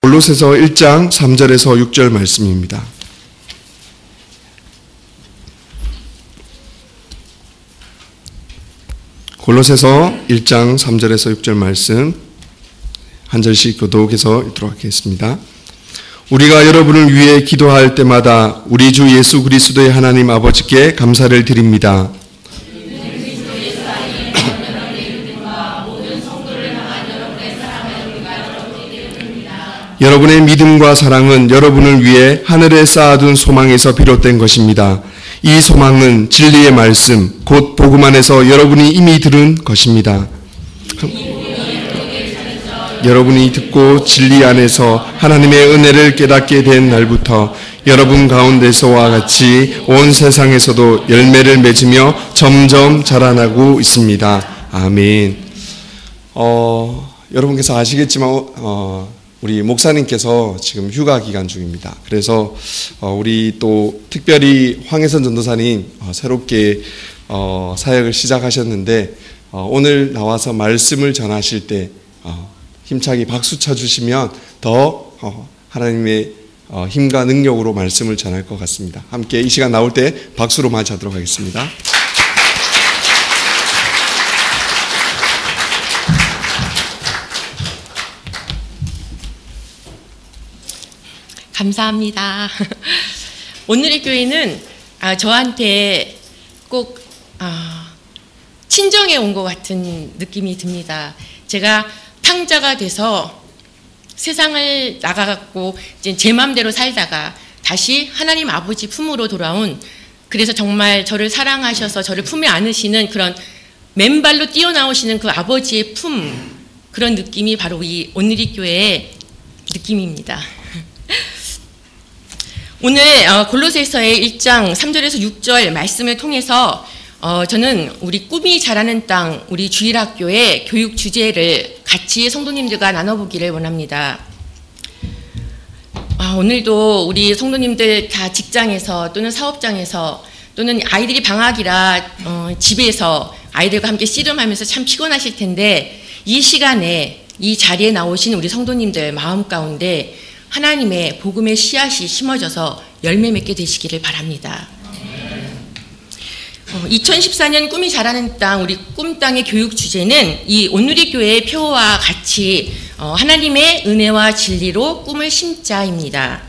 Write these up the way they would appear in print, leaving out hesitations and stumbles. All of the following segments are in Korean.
골로새서 1장 3절에서 6절 말씀입니다. 골로새서 1장 3절에서 6절 말씀 한 절씩 교독해서 읽도록 하겠습니다. 우리가 여러분을 위해 기도할 때마다 우리 주 예수 그리스도의 하나님 아버지께 감사를 드립니다. 여러분의 믿음과 사랑은 여러분을 위해 하늘에 쌓아둔 소망에서 비롯된 것입니다. 이 소망은 진리의 말씀, 곧 복음 안에서 여러분이 이미 들은 것입니다. 여러분이 듣고 진리 안에서 하나님의 은혜를 깨닫게 된 날부터 여러분 가운데서와 같이 온 세상에서도 열매를 맺으며 점점 자라나고 있습니다. 아멘. 여러분께서 아시겠지만 우리 목사님께서 지금 휴가 기간 중입니다. 그래서 우리 또 특별히 황혜선 전도사님 새롭게 사역을 시작하셨는데 오늘 나와서 말씀을 전하실 때 힘차게 박수 쳐주시면 더 하나님의 힘과 능력으로 말씀을 전할 것 같습니다. 함께 이 시간 나올 때 박수로 맞이하도록 하겠습니다. 감사합니다. 오늘의 교회는 저한테 꼭 친정에 온 것 같은 느낌이 듭니다. 제가 탕자가 돼서 세상을 나가갖고 이제 제 마음대로 살다가 다시 하나님 아버지 품으로 돌아온, 그래서 정말 저를 사랑하셔서 저를 품에 안으시는 그런 맨발로 뛰어나오시는 그 아버지의 품, 그런 느낌이 바로 오늘의 교회의 느낌입니다. 오늘 골로새서의 1장 3절에서 6절 말씀을 통해서 저는 우리 꿈이 자라는 땅, 우리 주일학교의 교육 주제를 같이 성도님들과 나눠보기를 원합니다. 오늘도 우리 성도님들 다 직장에서 또는 사업장에서 또는 아이들이 방학이라 집에서 아이들과 함께 씨름하면서 참 피곤하실 텐데, 이 시간에 이 자리에 나오신 우리 성도님들 마음 가운데 하나님의 복음의 씨앗이 심어져서 열매 맺게 되시기를 바랍니다. 2014년 꿈이 자라는 땅, 우리 꿈땅의 교육 주제는 이 오늘의 교회의 표와 같이 하나님의 은혜와 진리로 꿈을 심자입니다.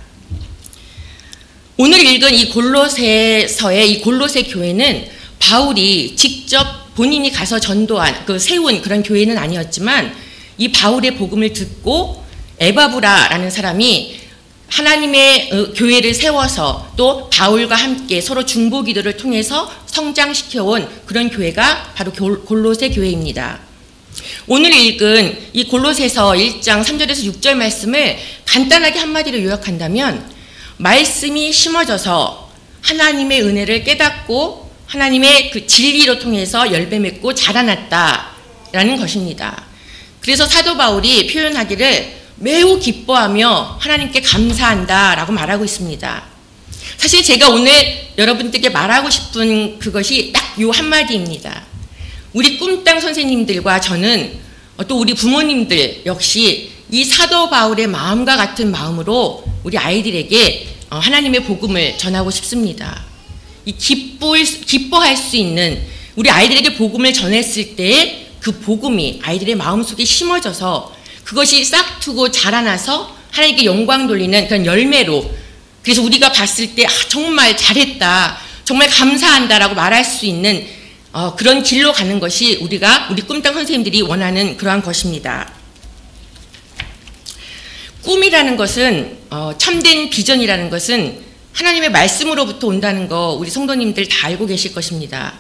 오늘 읽은 이 골로새서의 이 골로새 교회는 바울이 직접 본인이 가서 전도한, 세운 그런 교회는 아니었지만, 이 바울의 복음을 듣고 에바브라라는 사람이 하나님의 교회를 세워서 또 바울과 함께 서로 중보기도를 통해서 성장시켜온 그런 교회가 바로 골로새 교회입니다. 오늘 읽은 이 골로새서 1장 3절에서 6절 말씀을 간단하게 한마디로 요약한다면, 말씀이 심어져서 하나님의 은혜를 깨닫고 하나님의 그 진리로 통해서 열매 맺고 자라났다라는 것입니다. 그래서 사도 바울이 표현하기를 매우 기뻐하며 하나님께 감사한다라고 말하고 있습니다. 사실 제가 오늘 여러분들께 말하고 싶은 그것이 딱 요 한마디입니다. 우리 꿈땅 선생님들과 저는 또 우리 부모님들 역시 이 사도 바울의 마음과 같은 마음으로 우리 아이들에게 하나님의 복음을 전하고 싶습니다. 이 기뻐할 수 있는, 우리 아이들에게 복음을 전했을 때 그 복음이 아이들의 마음속에 심어져서 그것이 싹트고 자라나서 하나님께 영광 돌리는 그런 열매로, 그래서 우리가 봤을 때 정말 잘했다, 정말 감사한다라고 말할 수 있는 그런 길로 가는 것이 우리 꿈땅 선생님들이 원하는 그러한 것입니다. 꿈이라는 것은, 참된 비전이라는 것은 하나님의 말씀으로부터 온다는 거 우리 성도님들 다 알고 계실 것입니다.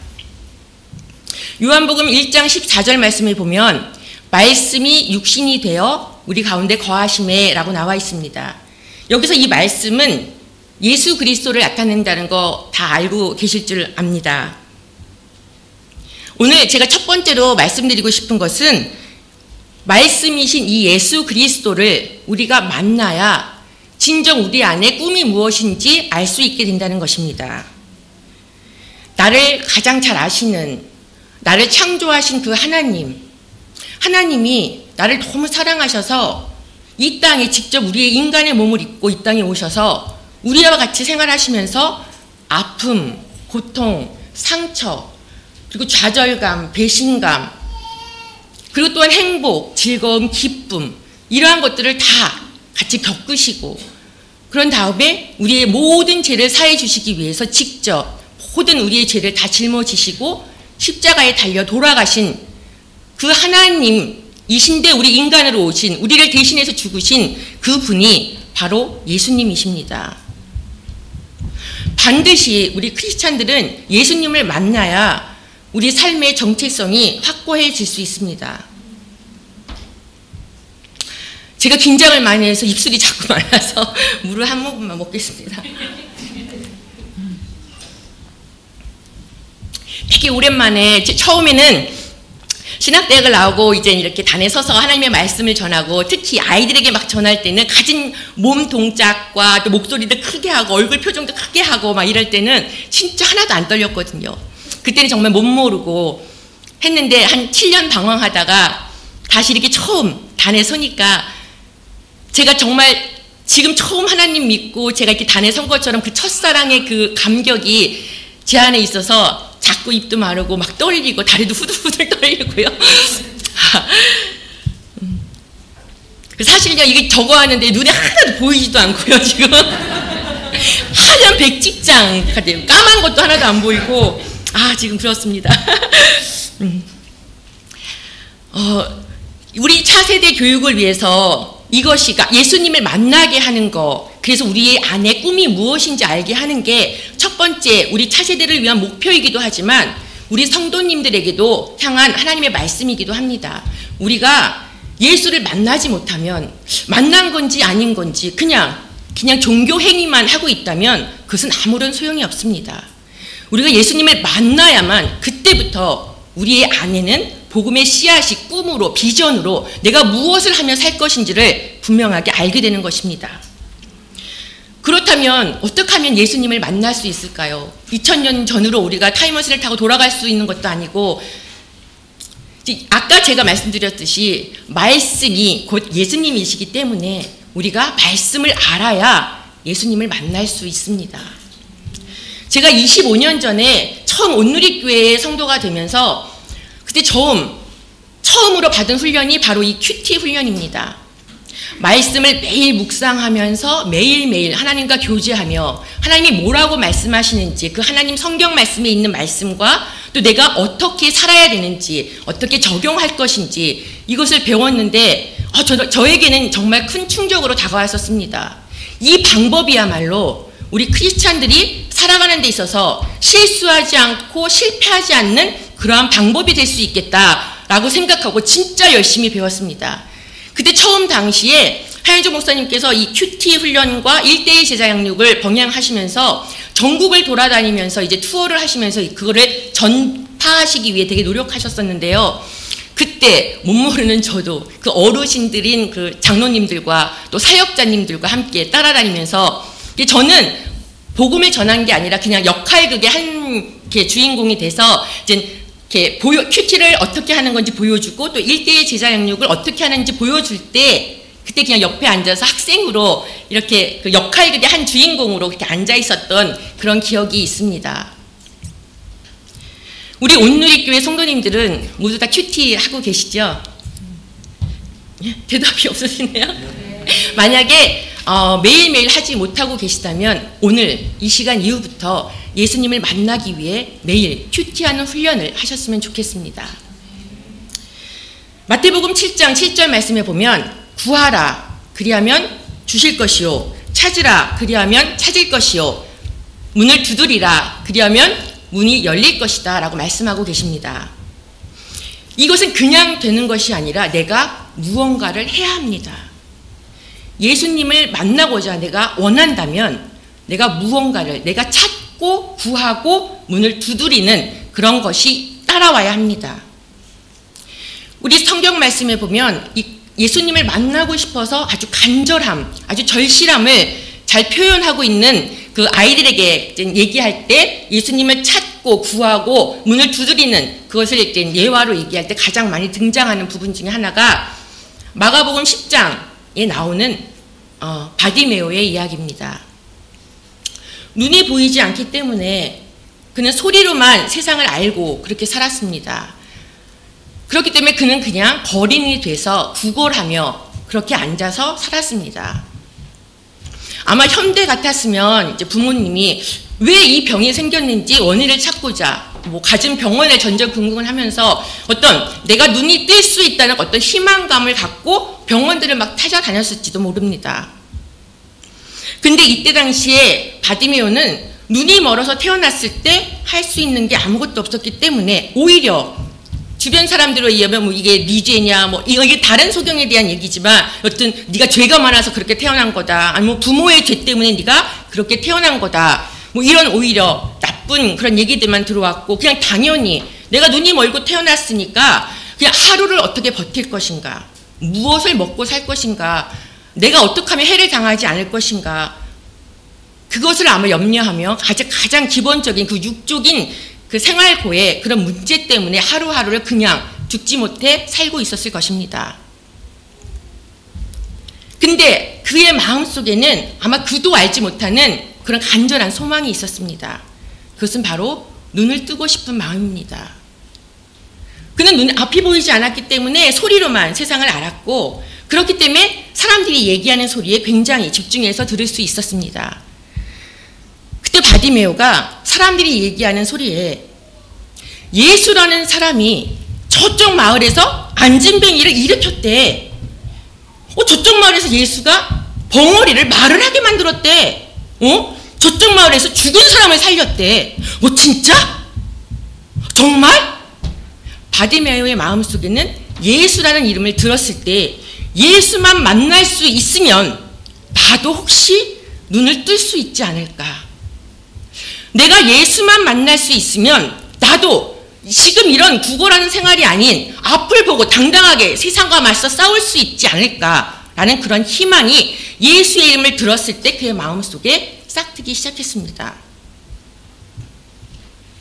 요한복음 1장 14절 말씀을 보면 말씀이 육신이 되어 우리 가운데 거하심에 라고 나와 있습니다. 여기서 이 말씀은 예수 그리스도를 나타낸다는 거 다 알고 계실 줄 압니다. 오늘 제가 첫 번째로 말씀드리고 싶은 것은 말씀이신 이 예수 그리스도를 우리가 만나야 진정 우리 안에 꿈이 무엇인지 알 수 있게 된다는 것입니다. 나를 가장 잘 아시는, 나를 창조하신 그 하나님이 나를 너무 사랑하셔서 이 땅에 직접 우리의 인간의 몸을 입고 이 땅에 오셔서 우리와 같이 생활하시면서 아픔, 고통, 상처, 그리고 좌절감, 배신감, 그리고 또한 행복, 즐거움, 기쁨, 이러한 것들을 다 같이 겪으시고, 그런 다음에 우리의 모든 죄를 사해 주시기 위해서 직접 모든 우리의 죄를 다 짊어지시고 십자가에 달려 돌아가신 그 하나님이신데 우리 인간으로 오신, 우리를 대신해서 죽으신 그 분이 바로 예수님이십니다. 반드시 우리 크리스찬들은 예수님을 만나야 우리 삶의 정체성이 확고해질 수 있습니다. 제가 긴장을 많이 해서 입술이 자꾸 말라서 물을 한 모금만 먹겠습니다. 되게 오랜만에, 처음에는 신학대학을 나오고 이제 이렇게 단에 서서 하나님의 말씀을 전하고, 특히 아이들에게 막 전할 때는 가진 몸 동작과 또 목소리도 크게 하고 얼굴 표정도 크게 하고 막 이럴 때는 진짜 하나도 안 떨렸거든요. 그때는 정말 못 모르고 했는데 한 7년 방황하다가 다시 이렇게 처음 단에 서니까 제가 정말 지금 처음 하나님 믿고 제가 이렇게 단에 선 것처럼 그 첫사랑의 그 감격이 제 안에 있어서 자꾸 입도 마르고 막 떨리고 다리도 후들후들 떨리고요. 사실요, 이게 저거 하는데 눈에 하나도 보이지도 않고요, 지금. 하얀 백직장 같아요. 까만 것도 하나도 안 보이고, 지금 그렇습니다. 우리 차세대 교육을 위해서 이것이 예수님을 만나게 하는 거, 그래서 우리의 안에 꿈이 무엇인지 알게 하는 게 첫 번째 우리 차세대를 위한 목표이기도 하지만 우리 성도님들에게도 향한 하나님의 말씀이기도 합니다. 우리가 예수를 만나지 못하면, 만난 건지 아닌 건지 그냥 종교 행위만 하고 있다면 그것은 아무런 소용이 없습니다. 우리가 예수님을 만나야만 그때부터 우리의 안에는 복음의 씨앗이 꿈으로, 비전으로 내가 무엇을 하며 살 것인지를 분명하게 알게 되는 것입니다. 그렇다면 어떻게 하면 예수님을 만날 수 있을까요? 2000년 전으로 우리가 타임머신을 타고 돌아갈 수 있는 것도 아니고, 아까 제가 말씀드렸듯이 말씀이 곧 예수님이시기 때문에 우리가 말씀을 알아야 예수님을 만날 수 있습니다. 제가 25년 전에 처음 온누리교회의 성도가 되면서 그때 처음으로 받은 훈련이 바로 이 큐티 훈련입니다. 말씀을 매일 묵상하면서 매일매일 하나님과 교제하며 하나님이 뭐라고 말씀하시는지, 그 하나님 성경 말씀에 있는 말씀과 또 내가 어떻게 살아야 되는지, 어떻게 적용할 것인지 이것을 배웠는데 저에게는 정말 큰 충격으로 다가왔었습니다. 이 방법이야말로 우리 크리스찬들이 살아가는 데 있어서 실수하지 않고 실패하지 않는 그러한 방법이 될 수 있겠다라고 생각하고 진짜 열심히 배웠습니다. 그때 처음 당시에 하현조 목사님께서 이 큐티 훈련과 1:1 제자 양육을 병행하시면서 전국을 돌아다니면서 이제 투어를 하시면서 그거를 전파하시기 위해 되게 노력하셨었는데요. 그때 못 모르는 저도 그 어르신들인 그 장로님들과 또 사역자님들과 함께 따라다니면서 저는 복음을 전한 게 아니라 그냥 역할극의 한 주인공이 돼서 이제 큐티를 어떻게 하는 건지 보여주고 또 1:1 제자 양육을 어떻게 하는지 보여줄 때 그때 그냥 옆에 앉아서 학생으로 이렇게 그 역할극의 한 주인공으로 그렇게 앉아 있었던 그런 기억이 있습니다. 우리 온누리교회 성도님들은 모두 다 큐티 하고 계시죠? 대답이 없으시네요. 만약에 매일매일 하지 못하고 계시다면 오늘 이 시간 이후부터 예수님을 만나기 위해 매일 큐티하는 훈련을 하셨으면 좋겠습니다. 마태복음 7장 7절 말씀에 보면 구하라 그리하면 주실 것이요, 찾으라 그리하면 찾을 것이요, 문을 두드리라 그리하면 문이 열릴 것이다 라고 말씀하고 계십니다. 이것은 그냥 되는 것이 아니라 내가 무언가를 해야 합니다. 예수님을 만나고자 내가 원한다면 내가 무언가를, 내가 찾고 구하고 문을 두드리는 그런 것이 따라와야 합니다. 우리 성경 말씀에 보면 예수님을 만나고 싶어서 아주 간절함, 아주 절실함을 잘 표현하고 있는 그 아이들에게 얘기할 때 예수님을 찾고 구하고 문을 두드리는 그것을 예화로 얘기할 때 가장 많이 등장하는 부분 중에 하나가 마가복음 10장 나오는 바디메오의 이야기입니다. 눈이 보이지 않기 때문에 그는 소리로만 세상을 알고 그렇게 살았습니다. 그렇기 때문에 그는 그냥 거린이 돼서 구걸하며 그렇게 앉아서 살았습니다. 아마 현대 같았으면 이제 부모님이 왜 이 병이 생겼는지 원인을 찾고자 갖은 병원에 전전긍긍을 하면서 어떤 내가 눈이 뜰 수 있다는 어떤 희망감을 갖고 병원들을 막 찾아다녔을지도 모릅니다. 근데 이때 당시에 바디메오는 눈이 멀어서 태어났을 때 할 수 있는 게 아무것도 없었기 때문에 오히려 주변 사람들로 의하면 이게 네 죄냐 이게 다른 소경에 대한 얘기지만 어떤 네가 죄가 많아서 그렇게 태어난 거다, 아니면 부모의 죄 때문에 네가 그렇게 태어난 거다, 이런 오히려 나쁜 그런 얘기들만 들어왔고, 그냥 당연히 내가 눈이 멀고 태어났으니까 그냥 하루를 어떻게 버틸 것인가, 무엇을 먹고 살 것인가, 내가 어떻게 하면 해를 당하지 않을 것인가, 그것을 아마 염려하며 가장 기본적인 그 육적인 그 생활고의 그런 문제 때문에 하루하루를 그냥 죽지 못해 살고 있었을 것입니다. 근데 그의 마음속에는 아마 그도 알지 못하는 그런 간절한 소망이 있었습니다. 그것은 바로 눈을 뜨고 싶은 마음입니다. 그는 눈 앞이 보이지 않았기 때문에 소리로만 세상을 알았고, 그렇기 때문에 사람들이 얘기하는 소리에 굉장히 집중해서 들을 수 있었습니다. 그때 바디메오가 사람들이 얘기하는 소리에 예수라는 사람이 저쪽 마을에서 안진뱅이를 일으켰대. 저쪽 마을에서 예수가 벙어리를 말을 하게 만들었대. 저쪽 마을에서 죽은 사람을 살렸대. 진짜? 정말? 바디메오의 마음속에는 예수라는 이름을 들었을 때 예수만 만날 수 있으면 나도 혹시 눈을 뜰 수 있지 않을까? 내가 예수만 만날 수 있으면 나도 지금 이런 구걸하는 생활이 아닌 앞을 보고 당당하게 세상과 맞서 싸울 수 있지 않을까라는 그런 희망이 예수의 이름을 들었을 때 그의 마음속에 싹트기 시작했습니다.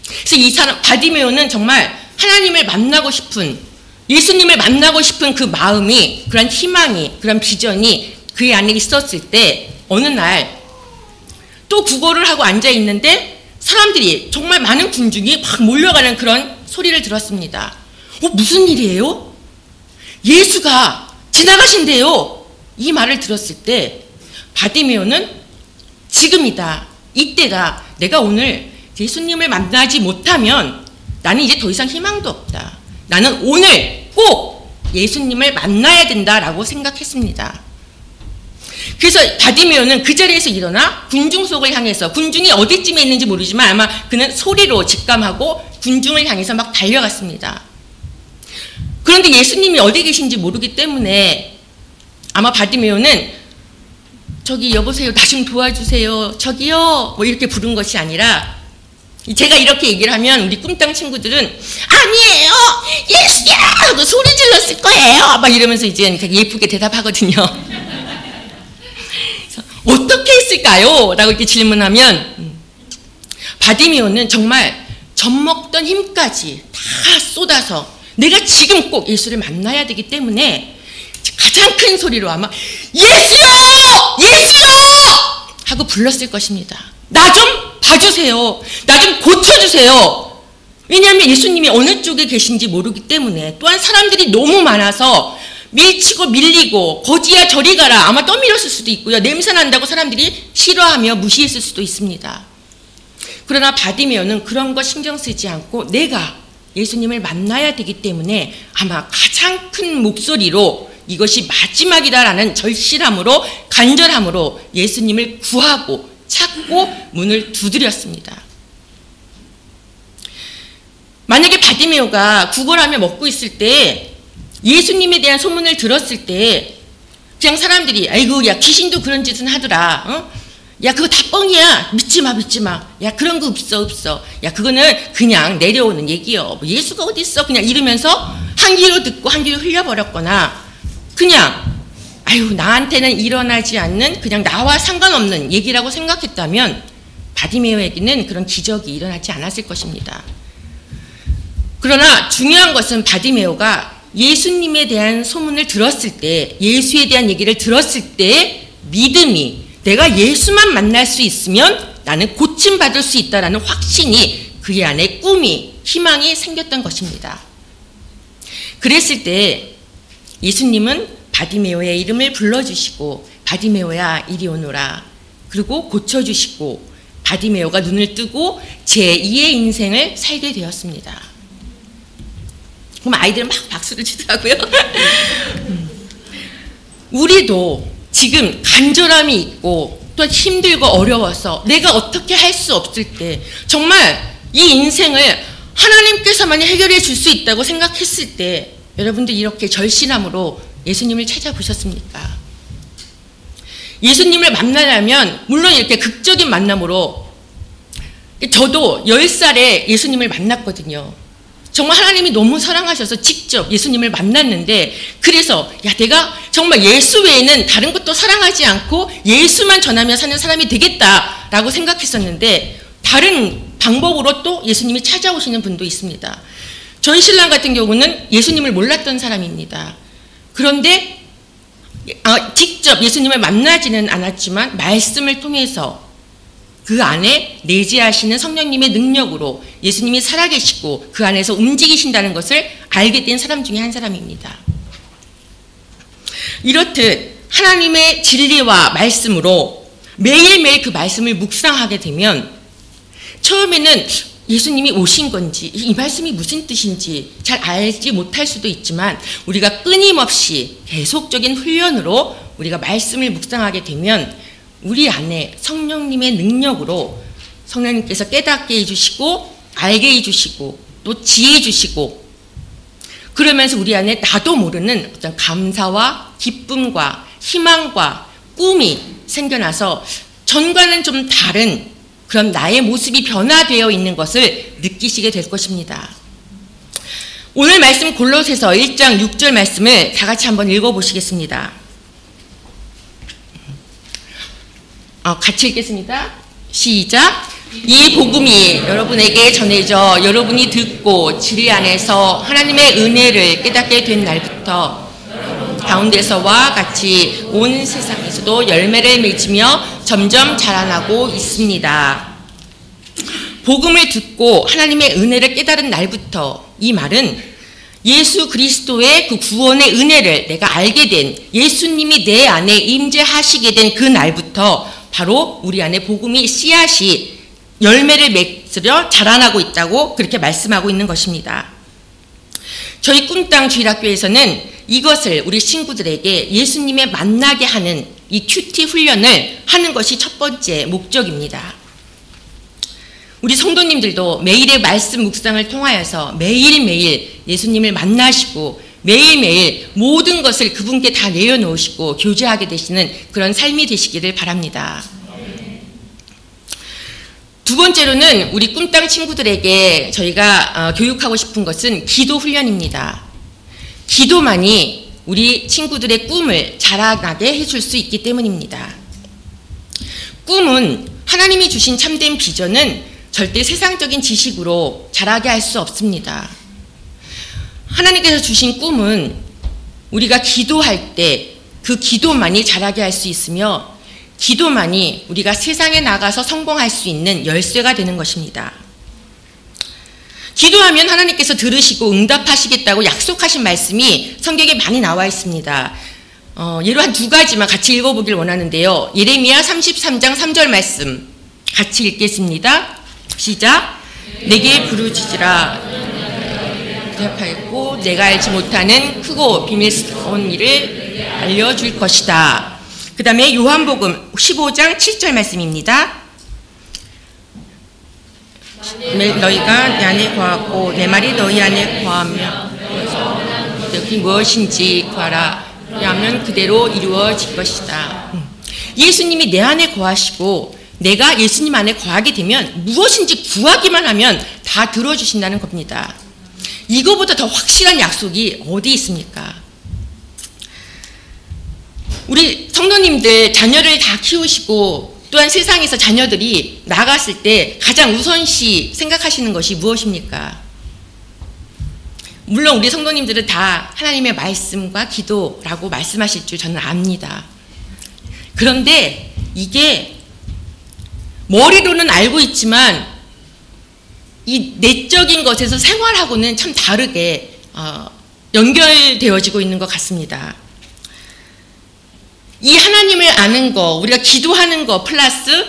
그래서 이 사람 바디메오는 정말 하나님을 만나고 싶은, 예수님을 만나고 싶은 그 마음이, 그런 희망이, 그런 비전이 그의 안에 있었을 때 어느 날 또 구걸을 하고 앉아 있는데 사람들이, 정말 많은 군중이 막 몰려가는 그런 소리를 들었습니다. 무슨 일이에요? 예수가 지나가신대요. 이 말을 들었을 때 바디메오는 지금이다, 이때다, 내가 오늘 예수님을 만나지 못하면 나는 이제 더 이상 희망도 없다, 나는 오늘 꼭 예수님을 만나야 된다라고 생각했습니다. 그래서 바디메오는 그 자리에서 일어나 군중 속을 향해서, 군중이 어디쯤에 있는지 모르지만 아마 그는 소리로 직감하고 군중을 향해서 막 달려갔습니다. 그런데 예수님이 어디 계신지 모르기 때문에 아마 바디메오는 저기 여보세요, 나 좀 도와주세요, 저기요 이렇게 부른 것이 아니라, 제가 이렇게 얘기를 하면 우리 꿈땅 친구들은 아니에요, 예수야 하고 소리 질렀을 거예요 막 이러면서 이제 되게 예쁘게 대답하거든요. 어떻게 했을까요? 라고 이렇게 질문하면 바디메오는 정말 젖먹던 힘까지 다 쏟아서 내가 지금 꼭 예수를 만나야 되기 때문에 가장 큰 소리로 아마 예수요! 예수요! 하고 불렀을 것입니다. 나 좀 봐주세요. 나 좀 고쳐주세요. 왜냐하면 예수님이 어느 쪽에 계신지 모르기 때문에, 또한 사람들이 너무 많아서 밀치고 밀리고 거지야 저리 가라 아마 떠밀었을 수도 있고요. 냄새 난다고 사람들이 싫어하며 무시했을 수도 있습니다. 그러나 바디메오는 그런 거 신경 쓰지 않고 내가 예수님을 만나야 되기 때문에 아마 가장 큰 목소리로 이것이 마지막이다라는 절실함으로, 간절함으로 예수님을 구하고 찾고 문을 두드렸습니다. 만약에 바디메오가 구걸하며 먹고 있을 때 예수님에 대한 소문을 들었을 때 그냥 사람들이 아이고 야 귀신도 그런 짓은 하더라, 야 그거 다 뻥이야, 믿지마 야 그런 거 없어, 야 그거는 그냥 내려오는 얘기요, 예수가 어디 있어, 그냥 이러면서 한 귀로 듣고 한 귀로 흘려버렸거나 그냥 아유 나한테는 일어나지 않는, 그냥 나와 상관없는 얘기라고 생각했다면 바디메오에게는 그런 기적이 일어나지 않았을 것입니다. 그러나 중요한 것은 바디메오가 예수님에 대한 소문을 들었을 때, 예수에 대한 얘기를 들었을 때 믿음이, 내가 예수만 만날 수 있으면 나는 고침받을 수 있다라는 확신이 그의 안에 꿈이, 희망이 생겼던 것입니다. 그랬을 때 예수님은 바디메오의 이름을 불러주시고 바디메오야 이리 오너라, 그리고 고쳐주시고 바디메오가 눈을 뜨고 제2의 인생을 살게 되었습니다. 그럼 아이들은 막 박수를 치더라고요. 우리도 지금 간절함이 있고 또 힘들고 어려워서 내가 어떻게 할 수 없을 때, 정말 이 인생을 하나님께서만이 해결해 줄 수 있다고 생각했을 때, 여러분들 이렇게 절실함으로 예수님을 찾아보셨습니까? 예수님을 만나려면 물론 이렇게 극적인 만남으로, 저도 10살에 예수님을 만났거든요. 정말 하나님이 너무 사랑하셔서 직접 예수님을 만났는데, 그래서 야, 내가 정말 예수 외에는 다른 것도 사랑하지 않고 예수만 전하며 사는 사람이 되겠다라고 생각했었는데, 다른 방법으로 또 예수님이 찾아오시는 분도 있습니다. 저희 신랑 같은 경우는 예수님을 몰랐던 사람입니다. 그런데 직접 예수님을 만나지는 않았지만 말씀을 통해서 그 안에 내재하시는 성령님의 능력으로 예수님이 살아계시고 그 안에서 움직이신다는 것을 알게 된 사람 중에 한 사람입니다. 이렇듯 하나님의 진리와 말씀으로 매일매일 그 말씀을 묵상하게 되면, 처음에는 예수님이 오신 건지 이 말씀이 무슨 뜻인지 잘 알지 못할 수도 있지만, 우리가 끊임없이 계속적인 훈련으로 우리가 말씀을 묵상하게 되면 우리 안에 성령님의 능력으로 성령님께서 깨닫게 해주시고 알게 해주시고 또 지혜 주시고, 그러면서 우리 안에 나도 모르는 어떤 감사와 기쁨과 희망과 꿈이 생겨나서 전과는 좀 다른 그런 나의 모습이 변화되어 있는 것을 느끼시게 될 것입니다. 오늘 말씀 골로새서 1장 6절 말씀을 다 같이 한번 읽어보시겠습니다. 같이 읽겠습니다. 시작. 이 복음이 여러분에게 전해져 여러분이 듣고 진리 안에서 하나님의 은혜를 깨닫게 된 날부터 가운데서와 같이 온 세상에서도 열매를 맺으며 점점 자라나고 있습니다. 복음을 듣고 하나님의 은혜를 깨달은 날부터, 이 말은 예수 그리스도의 그 구원의 은혜를 내가 알게 된, 예수님이 내 안에 임재하시게 된 그 날부터 바로 우리 안에 복음이 씨앗이 열매를 맺으려 자라나고 있다고 그렇게 말씀하고 있는 것입니다. 저희 꿈땅 주일학교에서는 이것을 우리 친구들에게 예수님의 만나게 하는 이 큐티 훈련을 하는 것이 첫 번째 목적입니다. 우리 성도님들도 매일의 말씀 묵상을 통하여서 매일매일 예수님을 만나시고 매일매일 모든 것을 그분께 다 내어놓으시고 교제하게 되시는 그런 삶이 되시기를 바랍니다. 두 번째로는 우리 꿈땅 친구들에게 저희가 교육하고 싶은 것은 기도 훈련입니다. 기도만이 우리 친구들의 꿈을 자라나게 해줄 수 있기 때문입니다. 꿈은, 하나님이 주신 참된 비전은 절대 세상적인 지식으로 자라게 할 수 없습니다. 하나님께서 주신 꿈은 우리가 기도할 때 그 기도만이 자라게 할 수 있으며, 기도만이 우리가 세상에 나가서 성공할 수 있는 열쇠가 되는 것입니다. 기도하면 하나님께서 들으시고 응답하시겠다고 약속하신 말씀이 성경에 많이 나와 있습니다. 예로 한 두 가지만 같이 읽어보길 원하는데요. 예레미야 33장 3절 말씀 같이 읽겠습니다. 시작. 내게 부르짖으라. 대답하겠고 내가 알지 못하는 크고 비밀스러운 일을 알려줄 것이다. 그 다음에 요한복음 15장 7절 말씀입니다. 너희가 내 안에 거하고 내 말이 너희 안에 거하며 그것이 무엇인지 구하라. 하면 그대로 이루어질 것이다. 예수님이 내 안에 거하시고 내가 예수님 안에 거하게 되면 무엇인지 구하기만 하면 다 들어주신다는 겁니다. 이거보다 더 확실한 약속이 어디 있습니까? 우리 성도님들 자녀를 다 키우시고 또한 세상에서 자녀들이 나갔을 때 가장 우선시 생각하시는 것이 무엇입니까? 물론 우리 성도님들은 다 하나님의 말씀과 기도라고 말씀하실 줄 저는 압니다. 그런데 이게 머리로는 알고 있지만 이 내적인 것에서 생활하고는 참 다르게 연결되어지고 있는 것 같습니다. 이 하나님을 아는 거, 우리가 기도하는 거 플러스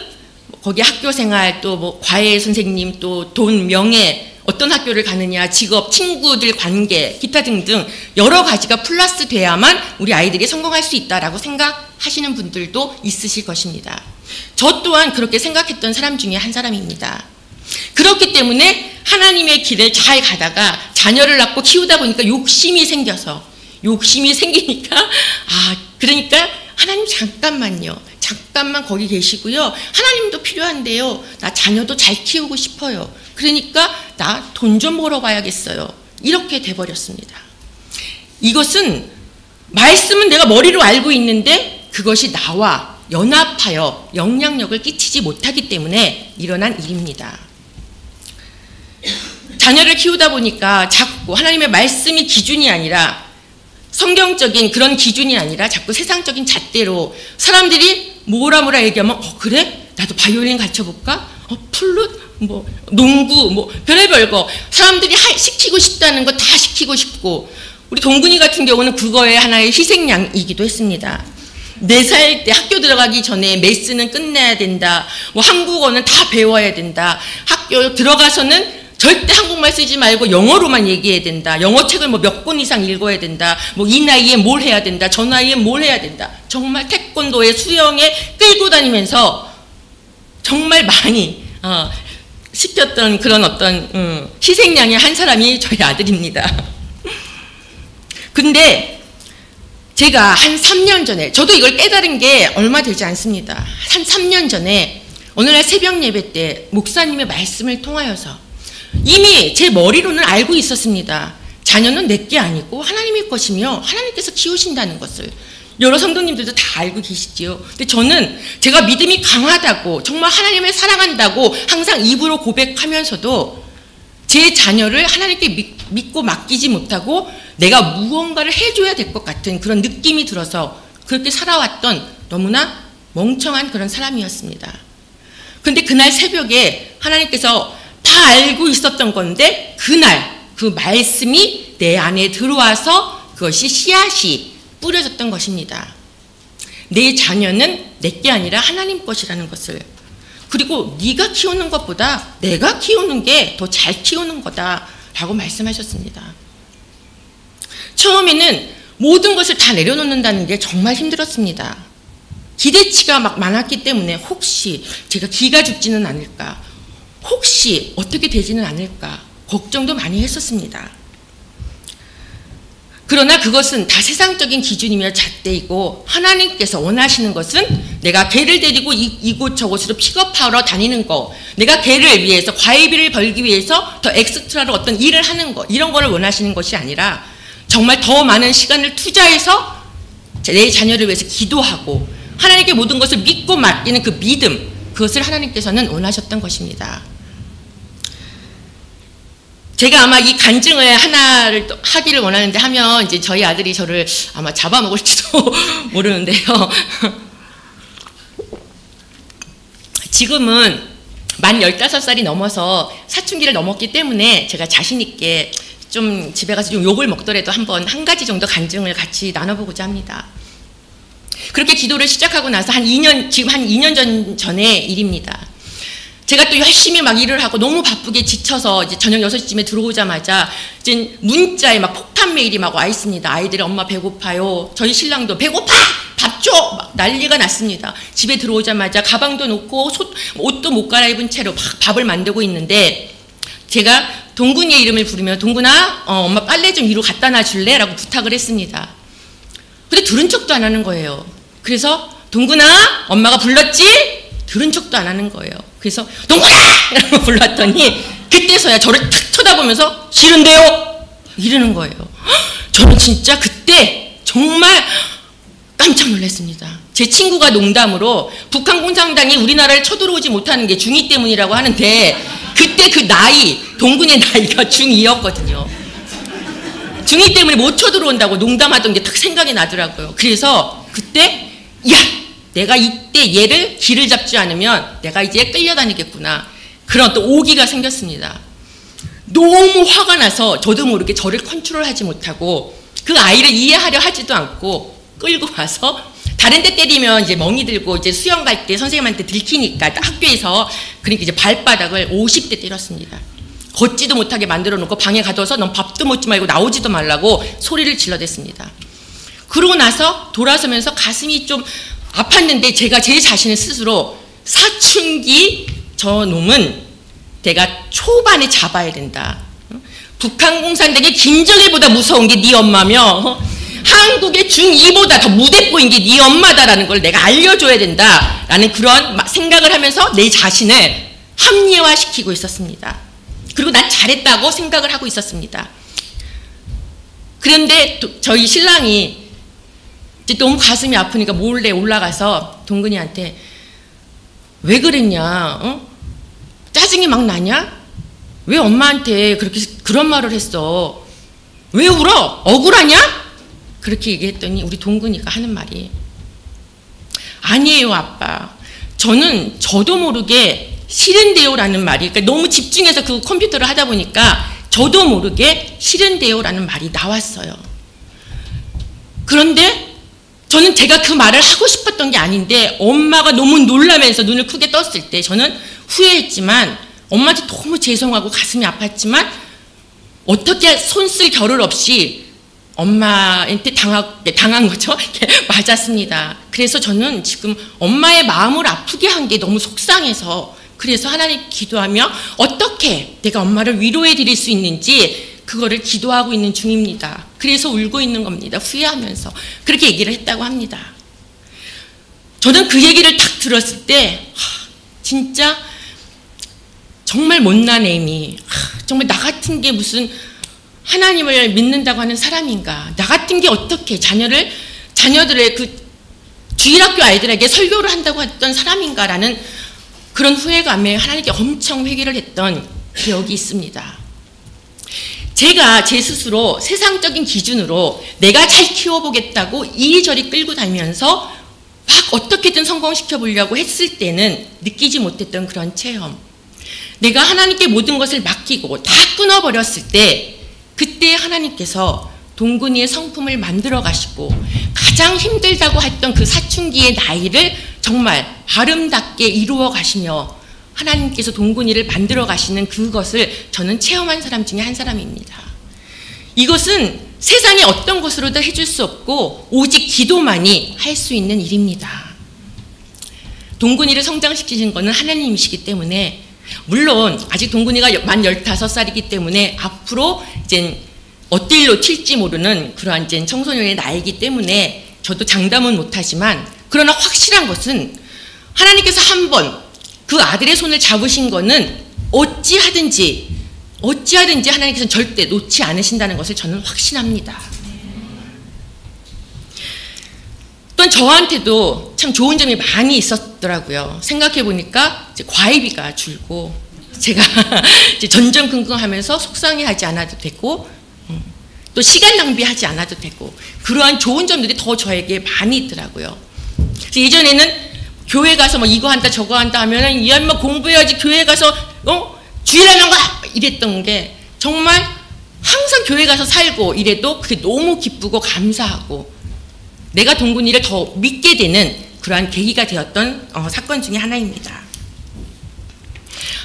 거기 학교 생활, 또 뭐 과외 선생님, 또 돈, 명예, 어떤 학교를 가느냐, 직업, 친구들 관계, 기타 등등 여러 가지가 플러스 돼야만 우리 아이들이 성공할 수 있다라고 생각하시는 분들도 있으실 것입니다. 저 또한 그렇게 생각했던 사람 중에 한 사람입니다. 그렇기 때문에 하나님의 길을 잘 가다가 자녀를 낳고 키우다 보니까 욕심이 생기니까 그러니까 하나님 잠깐만요. 잠깐만 거기 계시고요. 하나님도 필요한데요. 나 자녀도 잘 키우고 싶어요. 그러니까 나 돈 좀 벌어봐야겠어요. 이렇게 돼버렸습니다. 이것은 말씀은 내가 머리로 알고 있는데 그것이 나와 연합하여 영향력을 끼치지 못하기 때문에 일어난 일입니다. 자녀를 키우다 보니까 자꾸 하나님의 말씀이 기준이 아니라 성경적인 그런 기준이 아니라 자꾸 세상적인 잣대로 사람들이 뭐라 얘기하면 그래? 나도 바이올린 가르쳐볼까? 플룻? 뭐 농구? 뭐 별의별 거 사람들이 시키고 싶다는 거 다 시키고 싶고 우리 동근이 같은 경우는 그거의 하나의 희생양이기도 했습니다. 4살 때 학교 들어가기 전에 메스는 끝내야 된다. 뭐 한국어는 다 배워야 된다. 학교 들어가서는 절대 한국말 쓰지 말고 영어로만 얘기해야 된다. 영어 책을 뭐 몇 권 이상 읽어야 된다. 뭐 이 나이에 뭘 해야 된다. 저 나이에 뭘 해야 된다. 정말 태권도에 수영에 끌고 다니면서 정말 많이 시켰던 그런 어떤 희생양의 한 사람이 저희 아들입니다. 근데 제가 한 3년 전에 저도 이걸 깨달은 게 얼마 되지 않습니다. 한 3년 전에 어느 날 새벽 예배 때 목사님의 말씀을 통하여서 이미 제 머리로는 알고 있었습니다. 자녀는 내 게 아니고 하나님의 것이며 하나님께서 키우신다는 것을 여러 성도님들도 다 알고 계시지요. 근데 저는 제가 믿음이 강하다고 정말 하나님을 사랑한다고 항상 입으로 고백하면서도 제 자녀를 하나님께 믿고 맡기지 못하고 내가 무언가를 해줘야 될 것 같은 그런 느낌이 들어서 그렇게 살아왔던 너무나 멍청한 그런 사람이었습니다. 그런데 그날 새벽에 하나님께서 다 알고 있었던 건데 그날 그 말씀이 내 안에 들어와서 그것이 씨앗이 뿌려졌던 것입니다. 내 자녀는 내 게 아니라 하나님 것이라는 것을, 그리고 네가 키우는 것보다 내가 키우는 게 더 잘 키우는 거다라고 말씀하셨습니다. 처음에는 모든 것을 다 내려놓는다는 게 정말 힘들었습니다. 기대치가 막 많았기 때문에 혹시 제가 기가 죽지는 않을까, 혹시 어떻게 되지는 않을까 걱정도 많이 했었습니다. 그러나 그것은 다 세상적인 기준이며 잣대이고 하나님께서 원하시는 것은 내가 개를 데리고 이곳저곳으로 픽업하러 다니는 거, 내가 개를 위해서 과외비를 벌기 위해서 더 엑스트라로 어떤 일을 하는 거, 이런 거를 원하시는 것이 아니라 정말 더 많은 시간을 투자해서 내 자녀를 위해서 기도하고 하나님께 모든 것을 믿고 맡기는 그 믿음, 그것을 하나님께서는 원하셨던 것입니다. 제가 아마 이 간증을 하나를 하기를 원하는데 하면 이제 저희 아들이 저를 아마 잡아먹을지도 모르는데요. 지금은 만 15살이 넘어서 사춘기를 넘었기 때문에 제가 자신 있게 좀 집에 가서 좀 욕을 먹더라도 한 가지 정도 간증을 같이 나눠보고자 합니다. 그렇게 기도를 시작하고 나서 지금 한 2년 전의 일입니다. 제가 또 열심히 막 일을 하고 너무 바쁘게 지쳐서 이제 저녁 6시쯤에 들어오자마자 이제 문자에 막 폭탄 메일이 막 와 있습니다. 아이들이 엄마 배고파요. 저희 신랑도 배고파! 밥 줘! 막 난리가 났습니다. 집에 들어오자마자 가방도 놓고 옷도 못 갈아입은 채로 막 밥을 만들고 있는데 제가 동근이의 이름을 부르며 동근아, 엄마 빨래 좀 위로 갖다 놔줄래? 라고 부탁을 했습니다. 근데 들은 척도 안 하는 거예요. 그래서 동근아, 엄마가 불렀지? 들은 척도 안 하는 거예요. 그래서 동근아! 라고 불렀더니 그때서야 저를 탁 쳐다보면서 싫은데요? 이러는 거예요. 저는 진짜 그때 정말 깜짝 놀랐습니다. 제 친구가 농담으로 북한 공산당이 우리나라를 쳐들어오지 못하는 게 중2 때문이라고 하는데 그때 그 나이, 동근의 나이가 중2였거든요. 중2 때문에 못 쳐들어온다고 농담하던 게 딱 생각이 나더라고요. 그래서 그때 야! 내가 이때 얘를 길을 잡지 않으면 내가 이제 끌려다니겠구나. 그런 또 오기가 생겼습니다. 너무 화가 나서 저도 모르게 저를 컨트롤하지 못하고 그 아이를 이해하려 하지도 않고 끌고 와서 다른 데 때리면 이제 멍이 들고 이제 수영 갈 때 선생님한테 들키니까 학교에서 그러니까 이제 발바닥을 50대 때렸습니다. 걷지도 못하게 만들어 놓고 방에 가둬서 넌 밥도 먹지 말고 나오지도 말라고 소리를 질러댔습니다. 그러고 나서 돌아서면서 가슴이 좀 아팠는데 제가 제 자신을 스스로 사춘기 저 놈은 내가 초반에 잡아야 된다. 북한 공산당의 김정일보다 무서운 게 네 엄마며 한국의 중2보다 더 무대뽀인 게 네 엄마다라는 걸 내가 알려줘야 된다라는 그런 생각을 하면서 내 자신을 합리화시키고 있었습니다. 그리고 난 잘했다고 생각을 하고 있었습니다. 그런데 저희 신랑이 이제 너무 가슴이 아프니까 몰래 올라가서 동근이한테 왜 그랬냐? 짜증이 막 나냐? 왜 엄마한테 그런 말을 했어? 왜 울어? 억울하냐? 그렇게 얘기했더니 우리 동근이가 하는 말이 아니에요 아빠. 저는 저도 모르게 싫은데요라는 말이 그러니까 너무 집중해서 그 컴퓨터를 하다 보니까 저도 모르게 싫은데요라는 말이 나왔어요. 그런데 저는 제가 그 말을 하고 싶었던 게 아닌데 엄마가 너무 놀라면서 눈을 크게 떴을 때 저는 후회했지만 엄마한테 너무 죄송하고 가슴이 아팠지만 어떻게 손쓸 겨를 없이 엄마한테 당한 거죠. 맞았습니다. 그래서 저는 지금 엄마의 마음을 아프게 한 게 너무 속상해서 그래서 하나님 기도하며 어떻게 내가 엄마를 위로해 드릴 수 있는지 그거를 기도하고 있는 중입니다. 그래서 울고 있는 겁니다. 후회하면서 그렇게 얘기를 했다고 합니다. 저는 그 얘기를 딱 들었을 때 진짜 정말 못난 애미 정말 나 같은 게 무슨 하나님을 믿는다고 하는 사람인가 나 같은 게 어떻게 자녀들의 그 주일학교 아이들에게 설교를 한다고 했던 사람인가라는 그런 후회감에 하나님께 엄청 회개를 했던 기억이 있습니다. 제가 제 스스로 세상적인 기준으로 내가 잘 키워보겠다고 이리저리 끌고 다니면서 막 어떻게든 성공시켜 보려고 했을 때는 느끼지 못했던 그런 체험. 내가 하나님께 모든 것을 맡기고 다 끊어버렸을 때 그때 하나님께서 동근이의 성품을 만들어 가시고 가장 힘들다고 했던 그 사춘기의 나이를 정말 아름답게 이루어 가시며 하나님께서 동근이를 만들어 가시는 그것을 저는 체험한 사람 중에 한 사람입니다. 이것은 세상의 어떤 것으로도 해줄 수 없고 오직 기도만이 할 수 있는 일입니다. 동근이를 성장시키신 것은 하나님이시기 때문에 물론 아직 동근이가 만 15살이기 때문에 앞으로 이제 어떤 일로 튈지 모르는 그러한 이제 청소년의 나이기 때문에 저도 장담은 못하지만 그러나 확실한 것은 하나님께서 한번 그 아들의 손을 잡으신 거는 어찌하든지 하나님께서는 절대 놓지 않으신다는 것을 저는 확신합니다. 또 저한테도 참 좋은 점이 많이 있었더라고요. 생각해보니까 이제 과외비가 줄고 제가 이제 전전긍긍하면서 속상해하지 않아도 되고 또 시간 낭비하지 않아도 되고 그러한 좋은 점들이 더 저에게 많이 있더라고요. 예전에는 교회 가서 뭐 이거 한다 저거 한다 하면은 이 양반 공부해야지 교회 가서 주일하면 가 이랬던 게 정말 항상 교회 가서 살고 이래도 그게 너무 기쁘고 감사하고 내가 동근이를 더 믿게 되는 그러한 계기가 되었던 사건 중에 하나입니다.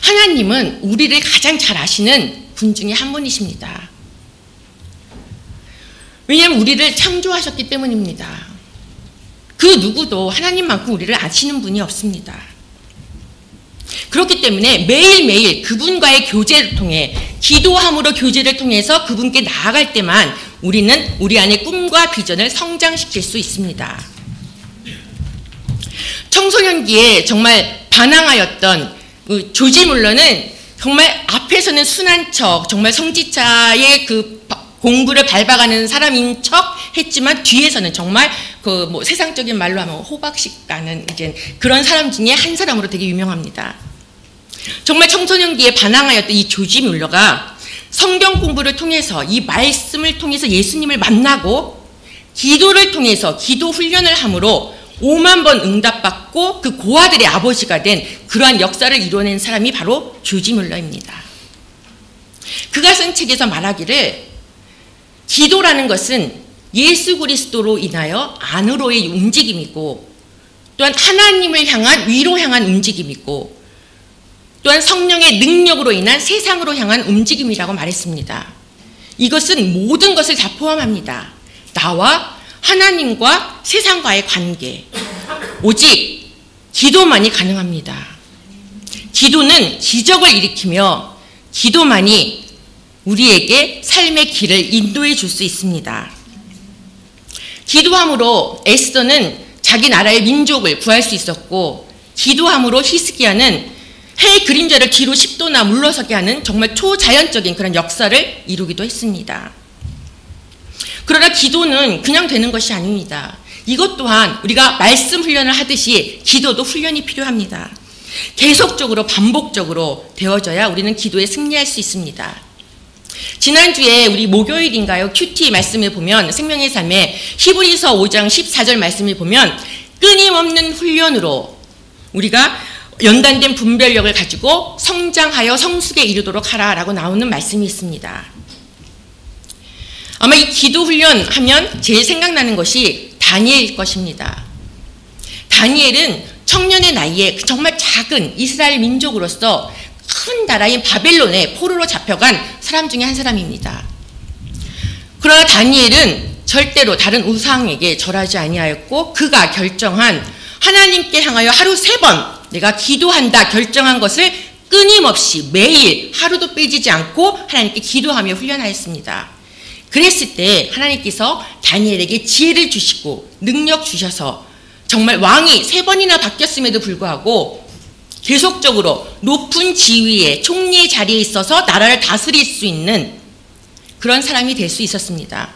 하나님은 우리를 가장 잘 아시는 분 중에 한 분이십니다. 왜냐하면 우리를 창조하셨기 때문입니다. 그 누구도 하나님만큼 우리를 아시는 분이 없습니다. 그렇기 때문에 매일매일 그분과의 교제를 통해 기도함으로 교제를 통해서 그분께 나아갈 때만 우리는 우리 안의 꿈과 비전을 성장시킬 수 있습니다. 청소년기에 정말 반항하였던 조지 물러는 정말 앞에서는 순한 척 정말 성지차의 그 공부를 밟아가는 사람인 척 했지만 뒤에서는 정말 그 뭐 세상적인 말로 하면 호박식 가는 이제 그런 사람 중에 한 사람으로 되게 유명합니다. 정말 청소년기에 반항하였던 이 조지 뮬러가 성경 공부를 통해서 이 말씀을 통해서 예수님을 만나고 기도를 통해서 기도 훈련을 함으로 5만 번 응답받고 그 고아들의 아버지가 된 그러한 역사를 이뤄낸 사람이 바로 조지 뮬러입니다. 그가 쓴 책에서 말하기를 기도라는 것은 예수 그리스도로 인하여 안으로의 움직임이고 또한 하나님을 향한 위로 향한 움직임이고 또한 성령의 능력으로 인한 세상으로 향한 움직임이라고 말했습니다. 이것은 모든 것을 다 포함합니다. 나와 하나님과 세상과의 관계, 오직 기도만이 가능합니다. 기도는 기적을 일으키며 기도만이 우리에게 삶의 길을 인도해 줄 수 있습니다. 기도함으로 에스더는 자기 나라의 민족을 구할 수 있었고 기도함으로 히스기야는 해의 그림자를 뒤로 10도나 물러서게 하는 정말 초자연적인 그런 역사를 이루기도 했습니다. 그러나 기도는 그냥 되는 것이 아닙니다. 이것 또한 우리가 말씀 훈련을 하듯이 기도도 훈련이 필요합니다. 계속적으로 반복적으로 되어져야 우리는 기도에 승리할 수 있습니다. 지난주에 우리 목요일인가요? 큐티 말씀을 보면 생명의 삶에 히브리서 5장 14절 말씀을 보면 끊임없는 훈련으로 우리가 연단된 분별력을 가지고 성장하여 성숙에 이르도록 하라라고 나오는 말씀이 있습니다. 아마 이 기도 훈련하면 제일 생각나는 것이 다니엘일 것입니다. 다니엘은 청년의 나이에 정말 작은 이스라엘 민족으로서 큰 나라인 바벨론에 포로로 잡혀간 사람 중에 한 사람입니다. 그러나 다니엘은 절대로 다른 우상에게 절하지 아니하였고 그가 결정한 하나님께 향하여 하루 3번 내가 기도한다 결정한 것을 끊임없이 매일 하루도 빼지지 않고 하나님께 기도하며 훈련하였습니다. 그랬을 때 하나님께서 다니엘에게 지혜를 주시고 능력 주셔서 정말 왕이 3번이나 바뀌었음에도 불구하고 계속적으로 높은 지위에 총리의 자리에 있어서 나라를 다스릴 수 있는 그런 사람이 될 수 있었습니다.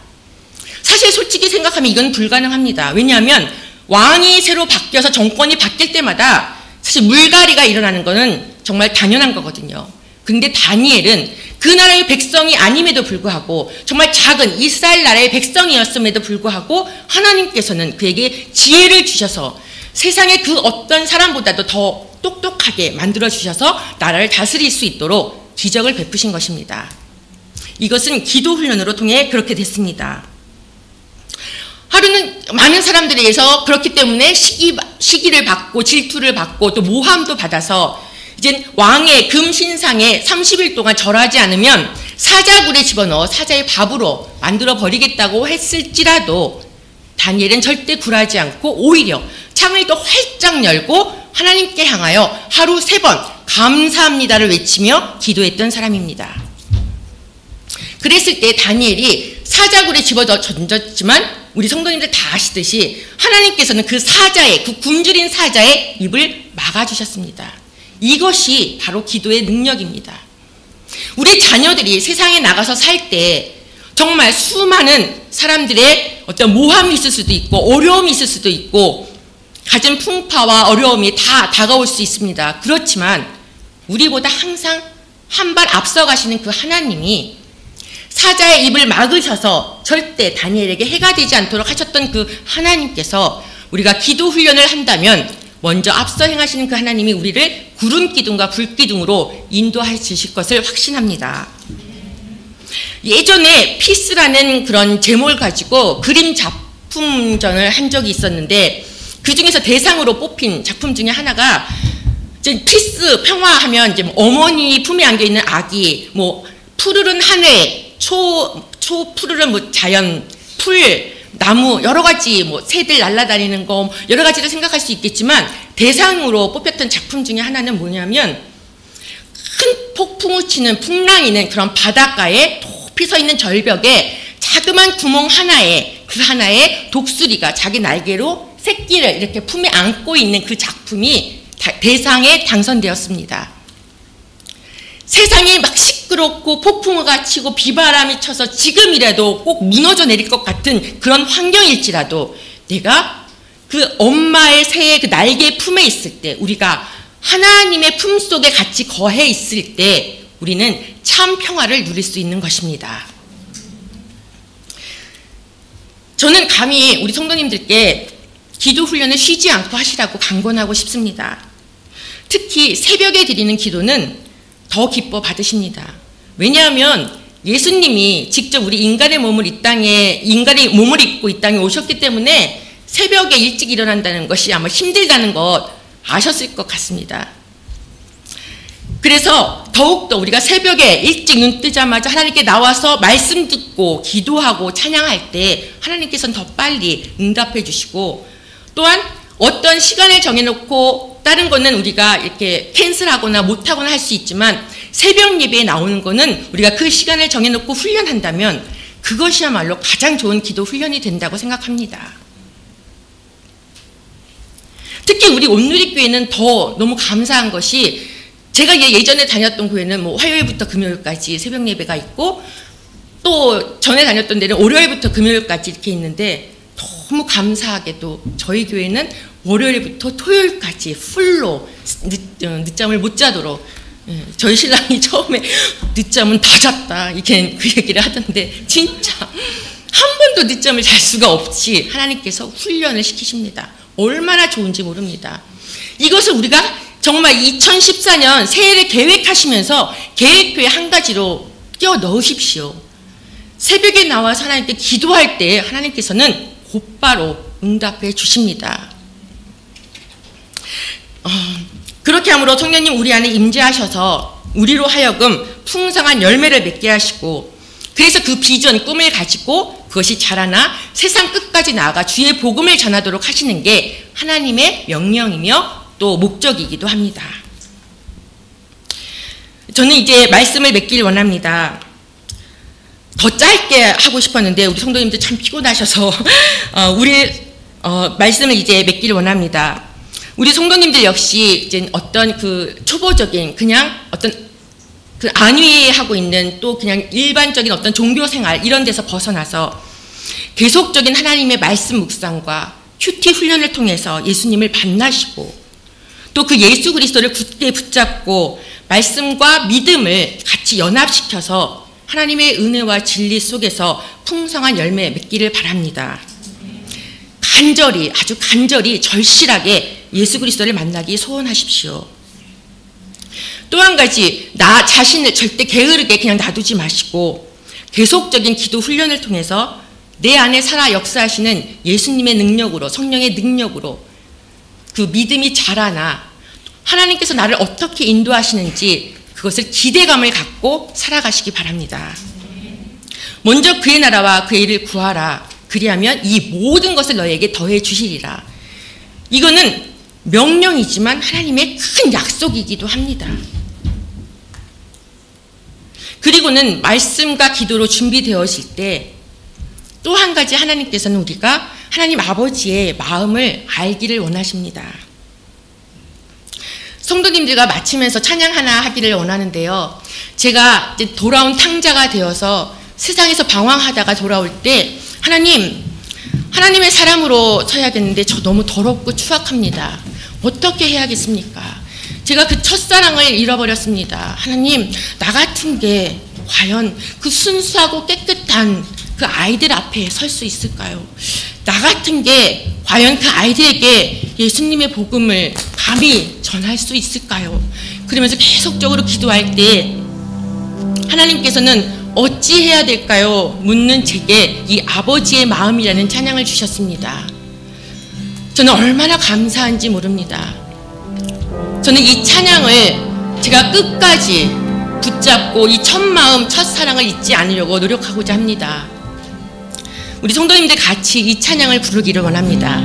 사실 솔직히 생각하면 이건 불가능합니다. 왜냐하면 왕이 새로 바뀌어서 정권이 바뀔 때마다 사실 물갈이가 일어나는 것은 정말 당연한 거거든요. 그런데 다니엘은 그 나라의 백성이 아님에도 불구하고 정말 작은 이스라엘 나라의 백성이었음에도 불구하고 하나님께서는 그에게 지혜를 주셔서 세상의 그 어떤 사람보다도 더 똑똑하게 만들어주셔서 나라를 다스릴 수 있도록 기적을 베푸신 것입니다. 이것은 기도 훈련으로 통해 그렇게 됐습니다. 하루는 많은 사람들에 의해서 그렇기 때문에 시기를 받고 질투를 받고 또 모함도 받아서 이제 왕의 금신상에 30일 동안 절하지 않으면 사자굴에 집어넣어 사자의 밥으로 만들어 버리겠다고 했을지라도 다니엘은 절대 굴하지 않고 오히려 창을 더 활짝 열고 하나님께 향하여 하루 3번 감사합니다를 외치며 기도했던 사람입니다. 그랬을 때 다니엘이 사자굴에 집어넣어 던졌지만 우리 성도님들 다 아시듯이 하나님께서는 그 사자의, 그 굶주린 사자의 입을 막아주셨습니다. 이것이 바로 기도의 능력입니다. 우리 자녀들이 세상에 나가서 살 때 정말 수많은 사람들의 어떤 모함이 있을 수도 있고 어려움이 있을 수도 있고 갖은 풍파와 어려움이 다 다가올 수 있습니다. 그렇지만 우리보다 항상 한 발 앞서 가시는 그 하나님이 사자의 입을 막으셔서 절대 다니엘에게 해가 되지 않도록 하셨던 그 하나님께서 우리가 기도 훈련을 한다면 먼저 앞서 행하시는 그 하나님이 우리를 구름 기둥과 불 기둥으로 인도하실 것을 확신합니다. 예전에 피스라는 그런 제목을 가지고 그림 작품전을 한 적이 있었는데 그 중에서 대상으로 뽑힌 작품 중에 하나가 이제 피스 평화하면 이제 어머니 품에 안겨 있는 아기, 뭐 푸르른 하늘, 초 푸르른 뭐 자연, 풀, 나무 여러 가지 뭐 새들 날아다니는 거 여러 가지를 생각할 수 있겠지만 대상으로 뽑혔던 작품 중에 하나는 뭐냐면 큰 폭풍을 치는 풍랑이는 그런 바닷가에 높이 서 있는 절벽에 자그만 구멍 하나에 그 하나에 독수리가 자기 날개로 새끼를 이렇게 품에 안고 있는 그 작품이 대상에 당선되었습니다. 세상이 막 시끄럽고 폭풍우가 치고 비바람이 쳐서 지금이라도 꼭 무너져 내릴 것 같은 그런 환경일지라도 내가 그 엄마의 새의 그 날개 품에 있을 때 우리가 하나님의 품 속에 같이 거해 있을 때 우리는 참 평화를 누릴 수 있는 것입니다. 저는 감히 우리 성도님들께 기도 훈련을 쉬지 않고 하시라고 강권하고 싶습니다. 특히 새벽에 드리는 기도는 더 기뻐 받으십니다. 왜냐하면 예수님이 직접 우리 인간의 몸을 입고 이 땅에 오셨기 때문에 새벽에 일찍 일어난다는 것이 아마 힘들다는 것 아셨을 것 같습니다. 그래서 더욱더 우리가 새벽에 일찍 눈 뜨자마자 하나님께 나와서 말씀 듣고 기도하고 찬양할 때 하나님께서는 더 빨리 응답해 주시고, 또한 어떤 시간을 정해놓고 다른 거는 우리가 이렇게 캔슬하거나 못하거나 할 수 있지만 새벽 예배에 나오는 거는 우리가 그 시간을 정해놓고 훈련한다면 그것이야말로 가장 좋은 기도 훈련이 된다고 생각합니다. 특히 우리 온누리교회는 더 너무 감사한 것이, 제가 예전에 다녔던 교회는 뭐 화요일부터 금요일까지 새벽 예배가 있고, 또 전에 다녔던 데는 월요일부터 금요일까지 이렇게 있는데, 너무 감사하게도 저희 교회는 월요일부터 토요일까지 풀로 늦잠을 못 자도록, 저희 신랑이 처음에 늦잠은 다 잤다 이렇게 그 얘기를 하던데, 진짜 한 번도 늦잠을 잘 수가 없이 하나님께서 훈련을 시키십니다. 얼마나 좋은지 모릅니다. 이것을 우리가 정말 2014년 새해를 계획하시면서 계획표에 한 가지로 끼워 넣으십시오. 새벽에 나와서 하나님께 기도할 때 하나님께서는 곧바로 응답해 주십니다. 그렇게 함으로 성령님 우리 안에 임재하셔서 우리로 하여금 풍성한 열매를 맺게 하시고, 그래서 그 비전, 꿈을 가지고 그것이 자라나 세상 끝까지 나아가 주의 복음을 전하도록 하시는 게 하나님의 명령이며 또 목적이기도 합니다. 저는 이제 말씀을 맺기를 원합니다. 더 짧게 하고 싶었는데 우리 성도님들 참 피곤하셔서 우리 말씀을 이제 맺기를 원합니다. 우리 성도님들 역시 이제 어떤 그 초보적인 그냥 어떤 그 안위하고 있는 또 그냥 일반적인 어떤 종교 생활 이런 데서 벗어나서 계속적인 하나님의 말씀 묵상과 큐티 훈련을 통해서 예수님을 만나시고, 또 그 예수 그리스도를 굳게 붙잡고 말씀과 믿음을 같이 연합시켜서 하나님의 은혜와 진리 속에서 풍성한 열매 맺기를 바랍니다. 간절히, 아주 간절히 절실하게 예수 그리스도를 만나기 소원하십시오. 또 한 가지, 나 자신을 절대 게으르게 그냥 놔두지 마시고 계속적인 기도 훈련을 통해서 내 안에 살아 역사하시는 예수님의 능력으로, 성령의 능력으로 그 믿음이 자라나 하나님께서 나를 어떻게 인도하시는지 그것을 기대감을 갖고 살아가시기 바랍니다. 먼저 그의 나라와 그의 일을 구하라. 그리하면 이 모든 것을 너에게 더해 주시리라. 이거는 명령이지만 하나님의 큰 약속이기도 합니다. 그리고는 말씀과 기도로 준비되어질 때 또 한 가지, 하나님께서는 우리가 하나님 아버지의 마음을 알기를 원하십니다. 성도님들과 마치면서 찬양 하나 하기를 원하는데요. 제가 이제 돌아온 탕자가 되어서 세상에서 방황하다가 돌아올 때 하나님의 사람으로 서야겠는데 저 너무 더럽고 추악합니다. 어떻게 해야겠습니까? 제가 그 첫사랑을 잃어버렸습니다. 하나님, 나 같은 게 과연 그 순수하고 깨끗한 그 아이들 앞에 설 수 있을까요? 나 같은 게 과연 그 아이들에게 예수님의 복음을 감히 전할 수 있을까요? 그러면서 계속적으로 기도할 때 하나님께서는 어찌 해야 될까요? 묻는 제게 이 아버지의 마음이라는 찬양을 주셨습니다. 저는 얼마나 감사한지 모릅니다. 저는 이 찬양을 제가 끝까지 붙잡고 이 첫 마음, 첫 사랑을 잊지 않으려고 노력하고자 합니다. 우리 성도님들 같이 이 찬양을 부르기를 원합니다.